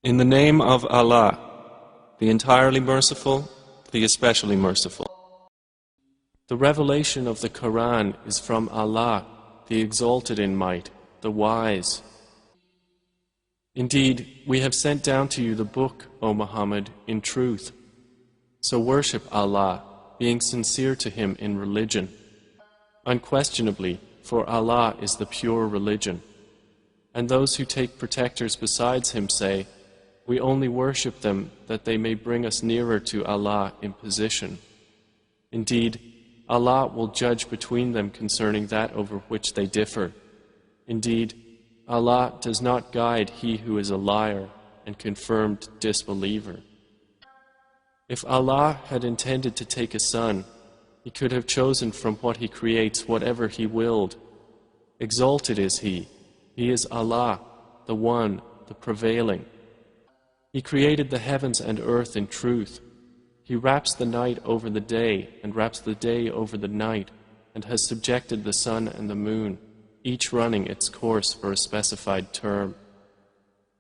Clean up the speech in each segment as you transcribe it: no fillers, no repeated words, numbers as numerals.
In the name of Allah, the entirely merciful, the especially merciful. The revelation of the QUR'AN is from Allah, the exalted in might, the wise. Indeed, we have sent down to you the book, O Muhammad, in truth. So worship Allah, being sincere to Him in religion. Unquestionably, for Allah is the pure religion. And those who take protectors besides Him say, we only worship them that they may bring us nearer to Allah in position. Indeed, Allah will judge between them concerning that over which they differ. Indeed, Allah does not guide he who is a liar and confirmed disbeliever. If Allah had intended to take a son, He could have chosen from what He creates whatever He willed. Exalted is He. He is Allah, the One, the Prevailing. He created the heavens and earth in truth. He wraps the night over the day and wraps the day over the night, and has subjected the sun and the moon, each running its course for a specified term.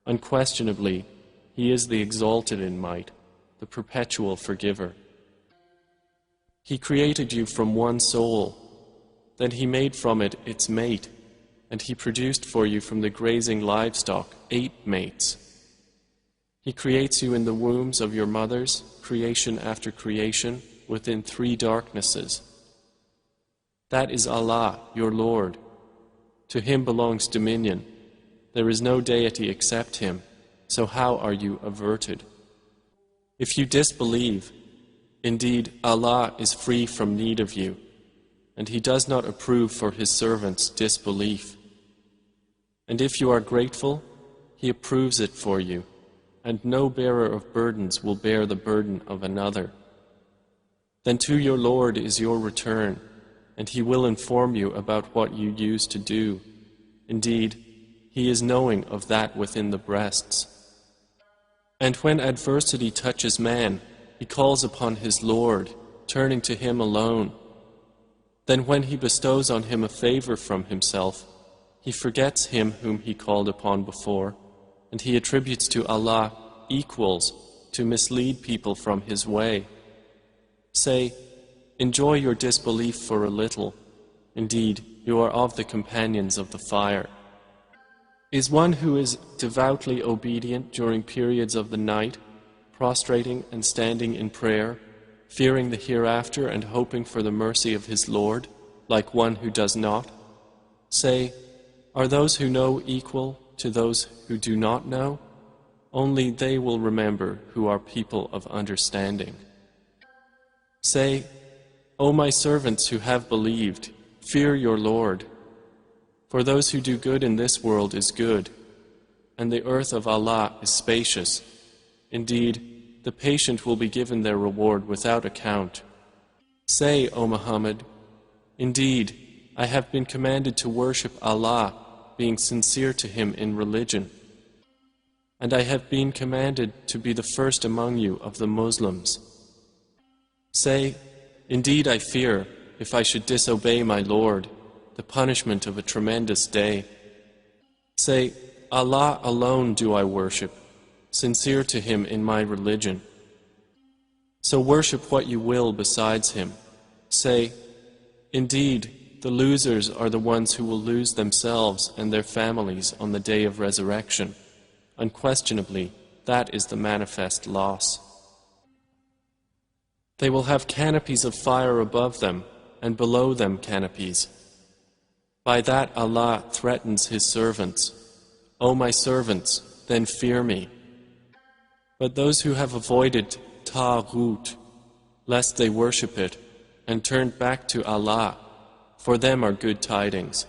Unquestionably, He is the exalted in might, the perpetual forgiver. He created you from one soul, then He made from it its mate, and He produced for you from the grazing livestock 8 mates. He creates you in the wombs of your mothers, creation after creation, within 3 darknesses. That is Allah, your Lord. To Him belongs dominion. There is no deity except Him, so how are you averted? If you disbelieve, indeed Allah is free from need of you, and He does not approve for His servants disbelief. And if you are grateful, He approves it for you, and no bearer of burdens will bear the burden of another. Then to your Lord is your return, and He will inform you about what you used to do. Indeed, He is knowing of that within the breasts. And when adversity touches man, he calls upon his Lord, turning to Him alone. Then when He bestows on him a favor from Himself, he forgets Him whom he called upon before, and he attributes to Allah equals to mislead people from His way. Say, enjoy your disbelief for a little. Indeed, you are of the companions of the fire. Is one who is devoutly obedient during periods of the night, prostrating and standing in prayer, fearing the hereafter and hoping for the mercy of his Lord, like one who does not? Say, are those who know equal to those who do not know? Only they will remember who are people of understanding. Say, O my servants who have believed, fear your Lord. For those who do good in this world is good, and the earth of Allah is spacious. Indeed, the patient will be given their reward without account. Say, O Muhammad, indeed, I have been commanded to worship Allah, being sincere to Him in religion. And I have been commanded to be the first among you of the Muslims. Say, indeed I fear, if I should disobey my Lord, the punishment of a tremendous day. Say, Allah alone do I worship, sincere to Him in my religion. So worship what you will besides Him. Say, indeed, the losers are the ones who will lose themselves and their families on the day of resurrection. Unquestionably, that is the manifest loss. They will have canopies of fire above them, and below them canopies. By that Allah threatens His servants. O my servants, then fear me. But those who have avoided Taghut, lest they worship it, and turned back to Allah, for them are good tidings.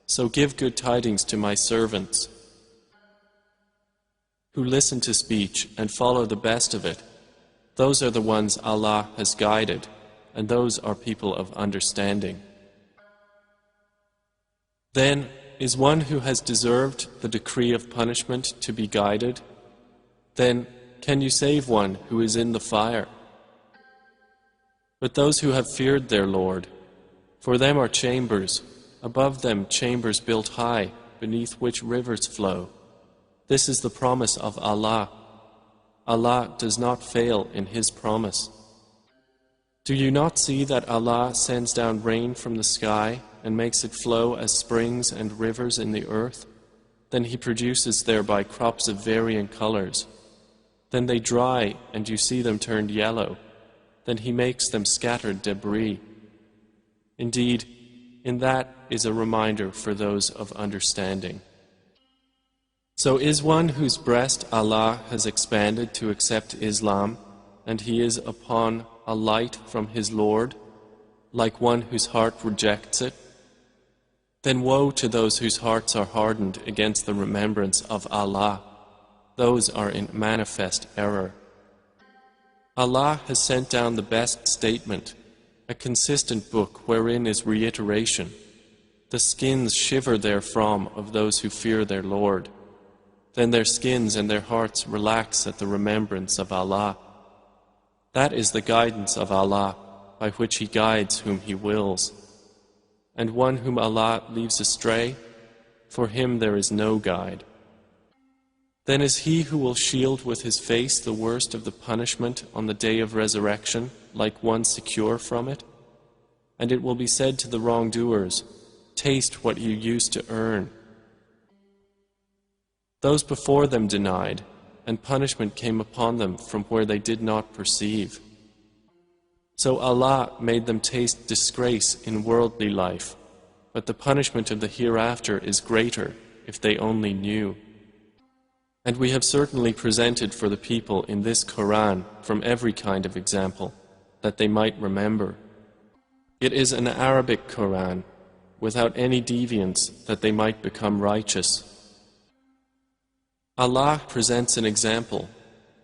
So give good tidings to my servants, who listen to speech and follow the best of it. Those are the ones Allah has guided, and those are people of understanding. Then, is one who has deserved the decree of punishment to be guided? Then, can you save one who is in the fire? But those who have feared their Lord, for them are chambers, above them chambers built high, beneath which rivers flow. This is the promise of Allah. Allah does not fail in His promise. Do you not see that Allah sends down rain from the sky and makes it flow as springs and rivers in the earth? Then He produces thereby crops of varying colors. Then they dry and you see them turned yellow. Then He makes them scattered debris. Indeed, in that is a reminder for those of understanding. So is one whose breast Allah has expanded to accept Islam, and he is upon a light from his Lord, like one whose heart rejects it? Then woe to those whose hearts are hardened against the remembrance of Allah. Those are in manifest error. Allah has sent down the best statement, a consistent book wherein is reiteration. The skins shiver therefrom of those who fear their Lord. Then their skins and their hearts relax at the remembrance of Allah. That is the guidance of Allah, by which He guides whom He wills. And one whom Allah leaves astray, for him there is no guide. Then is he who will shield with his face the worst of the punishment on the day of resurrection, like one secure from it? And it will be said to the wrongdoers, taste what you used to earn. Those before them denied, and punishment came upon them from where they did not perceive. So Allah made them taste disgrace in worldly life, but the punishment of the hereafter is greater if they only knew. And we have certainly presented for the people in this Qur'an from every kind of example, that they might remember. It is an Arabic Qur'an, without any deviance, that they might become righteous. Allah presents an example,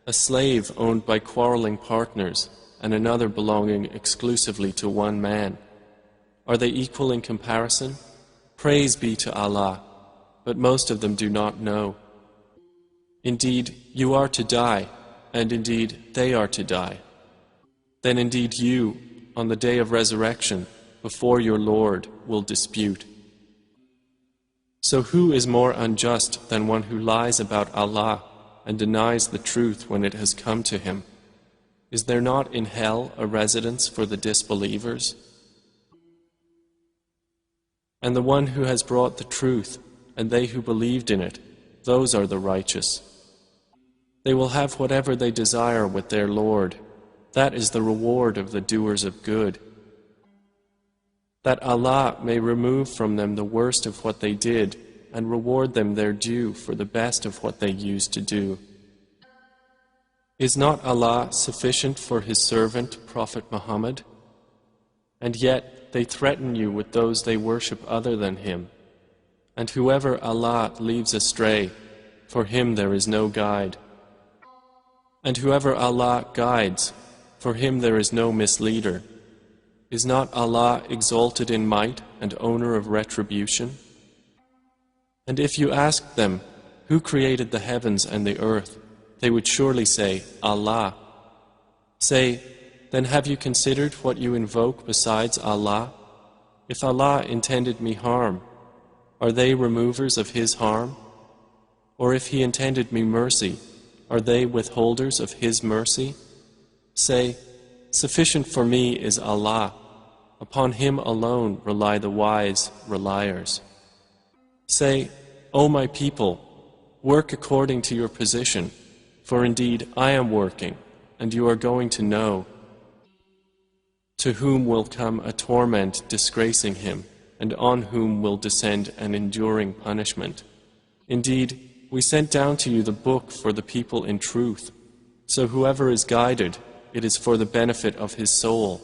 a slave owned by quarreling partners and another belonging exclusively to one man. Are they equal in comparison? Praise be to Allah, but most of them do not know. Indeed, you are to die, and indeed they are to die. Then indeed you, on the day of resurrection, before your Lord, will dispute. So who is more unjust than one who lies about Allah and denies the truth when it has come to him? Is there not in hell a residence for the disbelievers? And the one who has brought the truth, and they who believed in it, those are the righteous. They will have whatever they desire with their Lord. That is the reward of the doers of good. That Allah may remove from them the worst of what they did and reward them their due for the best of what they used to do. Is not Allah sufficient for His servant, Prophet Muhammad? And yet they threaten you with those they worship other than Him. And whoever Allah leaves astray, for him there is no guide. And whoever Allah guides, for him there is no misleader. Is not Allah exalted in might and owner of retribution? And if you asked them, who created the heavens and the earth, they would surely say, Allah. Say, then have you considered what you invoke besides Allah? If Allah intended me harm, are they removers of His harm? Or if He intended me mercy, are they withholders of His mercy? Say, sufficient for me is Allah. Upon Him alone rely the wise reliers. Say, O my people, work according to your position, for indeed I am working, and you are going to know. To whom will come a torment disgracing him, and on whom will descend an enduring punishment. Indeed, we sent down to you the book for the people in truth. So whoever is guided, it is for the benefit of his soul,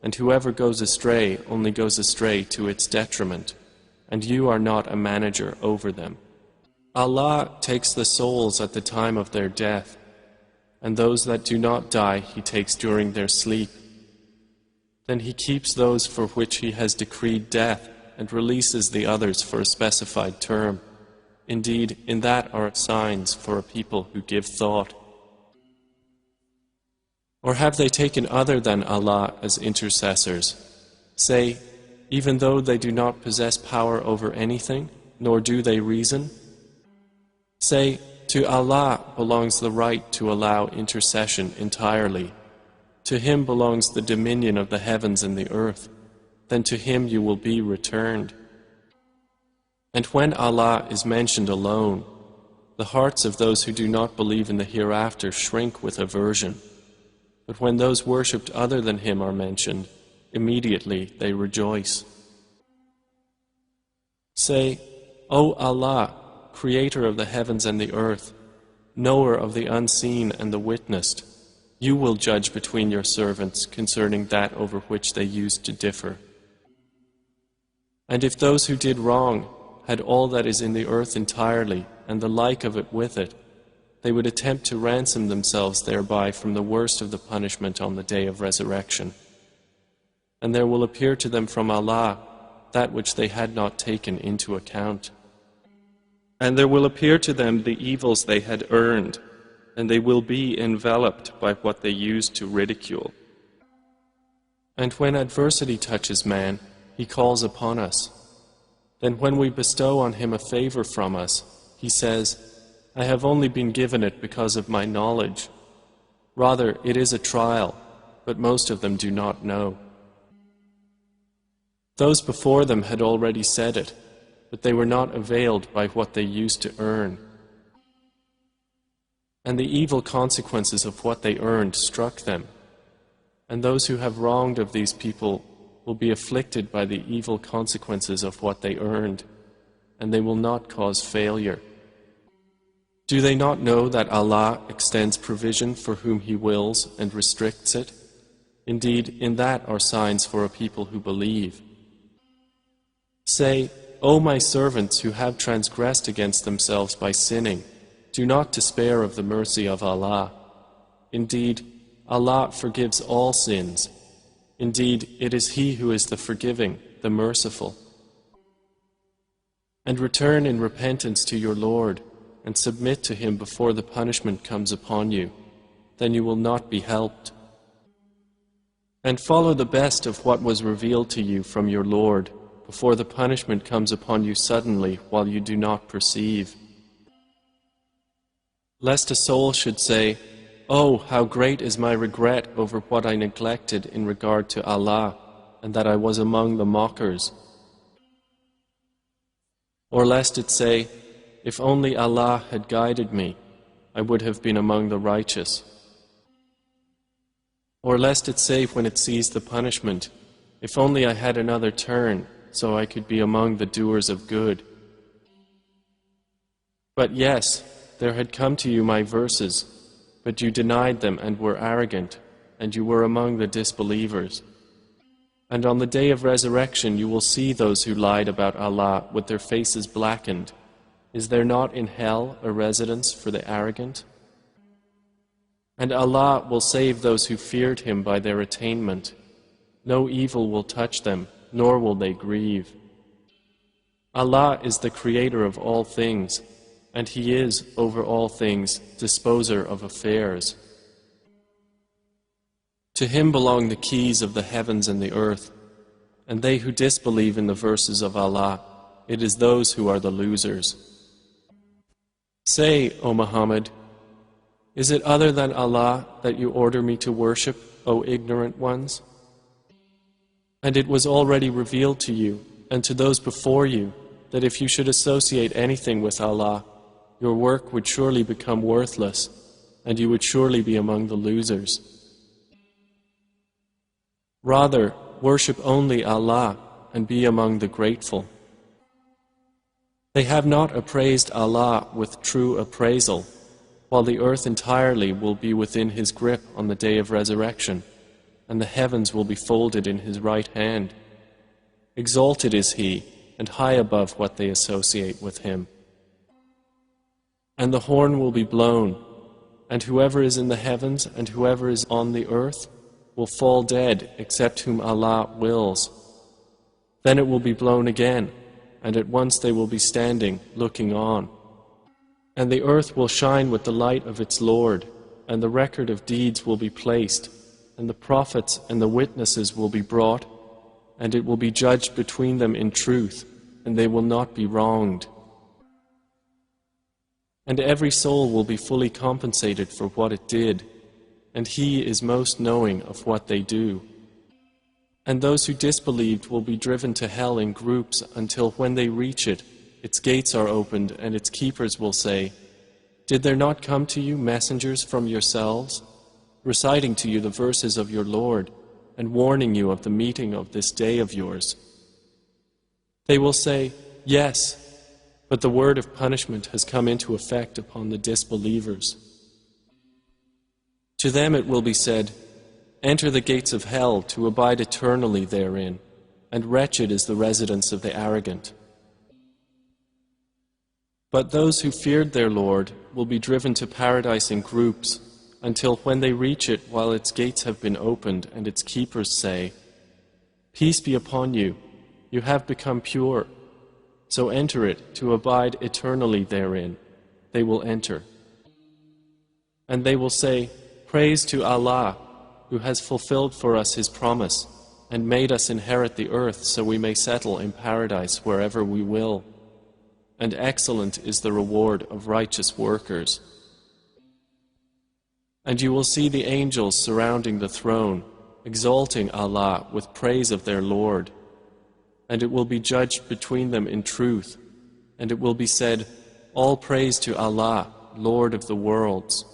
and whoever goes astray only goes astray to its detriment, and you are not a manager over them. Allah takes the souls at the time of their death, and those that do not die He takes during their sleep. Then He keeps those for which He has decreed death and releases the others for a specified term. Indeed, in that are signs for a people who give thought. Or have they taken other than Allah as intercessors? Say, even though they do not possess power over anything, nor do they reason? Say, to Allah belongs the right to allow intercession entirely. To Him belongs the dominion of the heavens and the earth. Then to Him you will be returned. And when Allah is mentioned alone, the hearts of those who do not believe in the hereafter shrink with aversion. But when those worshipped other than Him are mentioned, immediately they rejoice. Say, O Allah, Creator of the heavens and the earth, knower of the unseen and the witnessed, you will judge between your servants concerning that over which they used to differ. And if those who did wrong had all that is in the earth entirely, and the like of it with it, they would attempt to ransom themselves thereby from the worst of the punishment on the day of resurrection. And there will appear to them from Allah that which they had not taken into account. And there will appear to them the evils they had earned, and they will be enveloped by what they used to ridicule. And when adversity touches man, he calls upon us. Then when we bestow on him a favor from us, he says, I have only been given it because of my knowledge. Rather, it is a trial, but most of them do not know. Those before them had already said it, but they were not availed by what they used to earn. And the evil consequences of what they earned struck them. And those who have wronged of these people will be afflicted by the evil consequences of what they earned, and they will not cause failure. Do they not know that Allah extends provision for whom He wills and restricts it? Indeed, in that are signs for a people who believe. Say, O my servants who have transgressed against themselves by sinning, do not despair of the mercy of Allah. Indeed, Allah forgives all sins. Indeed, it is He who is the forgiving, the merciful. And return in repentance to your Lord, and submit to Him before the punishment comes upon you. Then you will not be helped. And follow the best of what was revealed to you from your Lord, before the punishment comes upon you suddenly while you do not perceive. Lest a soul should say, Oh, how great is my regret over what I neglected in regard to Allah, and that I was among the mockers. Or lest it say, If only Allah had guided me, I would have been among the righteous. Or lest it say when it sees the punishment, If only I had another turn, so I could be among the doers of good. But yes, there had come to you my verses, but you denied them and were arrogant, and you were among the disbelievers. And on the day of resurrection you will see those who lied about Allah with their faces blackened. Is there not in hell a residence for the arrogant? And Allah will save those who feared Him by their attainment. No evil will touch them, nor will they grieve. Allah is the Creator of all things, and He is, over all things, disposer of affairs. To Him belong the keys of the heavens and the earth, and they who disbelieve in the verses of Allah, it is those who are the losers. Say, O Muhammad, is it other than Allah that you order me to worship, O ignorant ones? And it was already revealed to you, and to those before you, that if you should associate anything with Allah, your work would surely become worthless, and you would surely be among the losers. Rather, worship only Allah, and be among the grateful. They have not appraised Allah with true appraisal, while the earth entirely will be within His grip on the day of resurrection, and the heavens will be folded in His right hand. Exalted is He, and high above what they associate with Him. And the horn will be blown, and whoever is in the heavens and whoever is on the earth will fall dead except whom Allah wills. Then it will be blown again, and at once they will be standing, looking on. And the earth will shine with the light of its Lord, and the record of deeds will be placed, and the prophets and the witnesses will be brought, and it will be judged between them in truth, and they will not be wronged. And every soul will be fully compensated for what it did, and He is most knowing of what they do. And those who disbelieved will be driven to hell in groups until when they reach it, its gates are opened and its keepers will say, "Did there not come to you messengers from yourselves, reciting to you the verses of your Lord, and warning you of the meeting of this day of yours?" They will say, "Yes, but the word of punishment has come into effect upon the disbelievers." To them it will be said, "Enter the gates of hell to abide eternally therein, and wretched is the residence of the arrogant." But those who feared their Lord will be driven to paradise in groups, until when they reach it while its gates have been opened and its keepers say, "Peace be upon you, you have become pure, so enter it to abide eternally therein." They will enter. And they will say, "Praise to Allah, who has fulfilled for us His promise, and made us inherit the earth so we may settle in paradise wherever we will. And excellent is the reward of righteous workers." And you will see the angels surrounding the throne, exalting Allah with praise of their Lord. And it will be judged between them in truth, and it will be said, "All praise to Allah, Lord of the worlds."